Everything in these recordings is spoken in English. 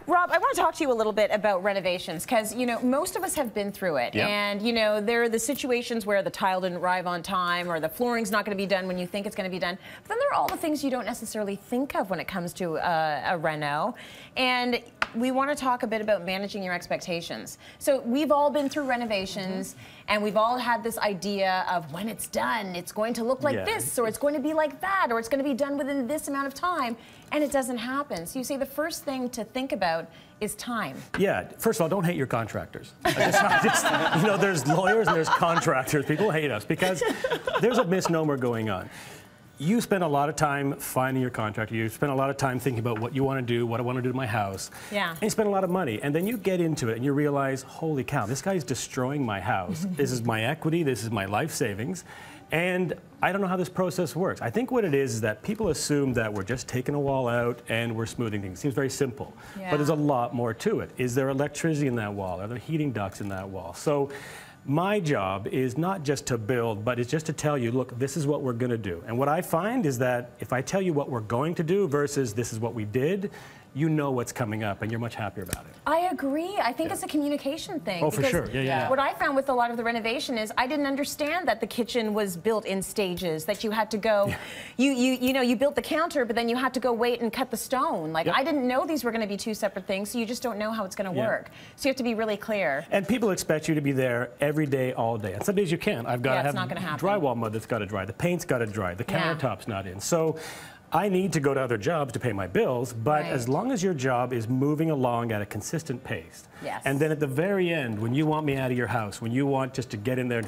Rob, I want to talk to you a little bit about renovations because, you know, most of us have been through it. Yep. And, you know, there are the situations where the tile didn't arrive on time or the flooring's not going to be done when you think it's going to be done. But then there are all the things you don't necessarily think of when it comes to a reno. And we want to talk a bit about managing your expectations. So we've all been through renovations and we've all had this idea of when it's done, it's going to look like this, or it's going to be like that, or it's going to be done within this amount of time. And it doesn't happen. So you say the first thing to think about is time. Yeah, first of all, don't hate your contractors. You know, there's lawyers and there's contractors. People hate us because there's a misnomer going on. You spend a lot of time finding your contractor. You spend a lot of time thinking about what you want to do, what I want to do to my house. Yeah. And you spend a lot of money. And then you get into it and you realize, holy cow, this guy's destroying my house. This is my equity. This is my life savings. And I don't know how this process works. I think what it is that people assume that we're just taking a wall out and we're smoothing things. It seems very simple. Yeah. But there's a lot more to it. Is there electricity in that wall? Are there heating ducts in that wall? So my job is not just to build, but it's just to tell you, look, this is what we're going to do. And what I find is that if I tell you what we're going to do versus this is what we did, you know what's coming up and you're much happier about it. I agree. I think it's a communication thing. Oh, for sure. Yeah. What I found with a lot of the renovation is I didn't understand that the kitchen was built in stages, that you had to go, you know, you built the counter, but then you had to go wait and cut the stone. Like, I didn't know these were going to be two separate things, so you just don't know how it's going to work. So you have to be really clear. And people expect you to be there every day, all day. And some days you can't. I've got to have drywall mud that's got to dry. The paint's got to dry. The countertop's not in. So I need to go to other jobs to pay my bills, but as long as your job is moving along at a consistent pace, and then at the very end, when you want me out of your house, when you want just to get in there,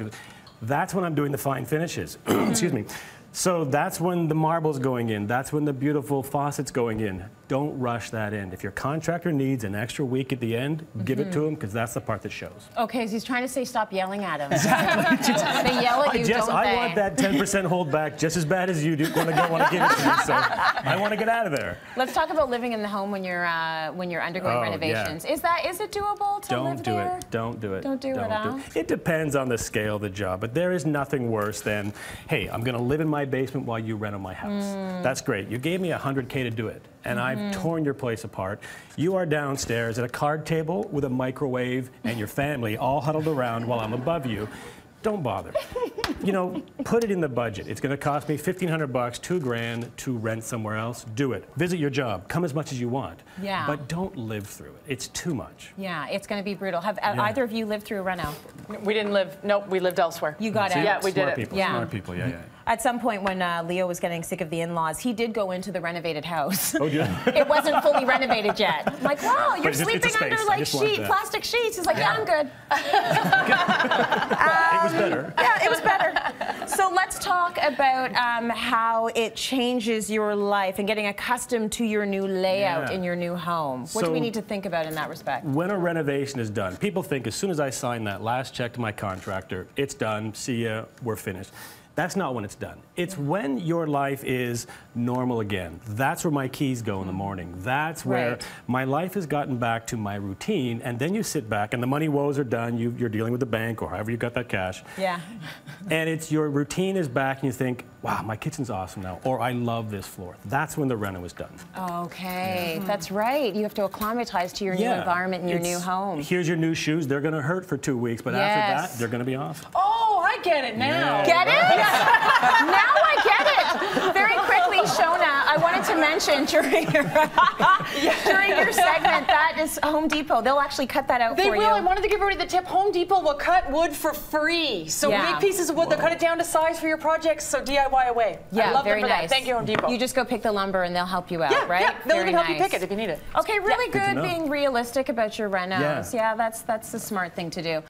that's when I'm doing the fine finishes. Excuse me. So that's when the marble's going in. That's when the beautiful faucet's going in. Don't rush that in. If your contractor needs an extra week at the end, give it to him, because that's the part that shows. Okay, so he's trying to say stop yelling at him. Exactly. They yell at you, don't they? I want that 10% hold back just as bad as you do when I don't want to give it to me. So I want to get out of there. Let's talk about living in the home when you're undergoing renovations. Is it doable to live there? Don't do it. Don't do it. It depends on the scale of the job, but there is nothing worse than, hey, I'm going to live in my basement while you reno my house. That's great. You gave me $100K to do it, and I've torn your place apart. You are downstairs at a card table with a microwave and your family all huddled around while I'm above you. Don't bother. You know, put it in the budget. It's going to cost me $1,500, $2,000 to rent somewhere else. Do it. Visit your job. Come as much as you want. Yeah. But don't live through it. It's too much. Yeah, it's going to be brutal. Have either of you lived through a reno? We didn't live. Nope, we lived elsewhere. You got out. Yeah, we did it. Smart people. Yeah. At some point when Leo was getting sick of the in-laws, he did go into the renovated house. Oh, yeah. It wasn't fully renovated yet. I'm like, wow, you're sleeping under like plastic sheets. He's like, yeah, I'm good. It was better. Yeah, it was better. So let's talk about how it changes your life and getting accustomed to your new layout in your new home. What do we need to think about in that respect? When a renovation is done, people think as soon as I sign that last check to my contractor, it's done, see ya, we're finished. That's not when it's done. It's when your life is normal again. That's where my keys go in the morning. That's where my life has gotten back to my routine, and then you sit back and the money woes are done. You're dealing with the bank or however you got that cash. Yeah. And it's your routine is back and you think, wow, my kitchen's awesome now, or I love this floor. That's when the reno is done. Okay, that's right. You have to acclimatize to your new environment and your new home. Here's your new shoes. They're gonna hurt for 2 weeks, but after that, they're gonna be awesome. Oh, I get it now. Get it? Now I get it. Very quickly, Shoana, I wanted to mention during your segment, that is Home Depot. They'll actually cut that out for you. They will. I wanted to give everybody the tip. Home Depot will cut wood for free. So big pieces of wood, they'll cut it down to size for your projects, so DIY away. Yeah, I love very them for nice. that. Thank you, Home Depot. You just go pick the lumber and they'll help you out, right? Yeah, they'll even help you pick it if you need it. Okay, really good being realistic about your renos. Yeah, that's the smart thing to do.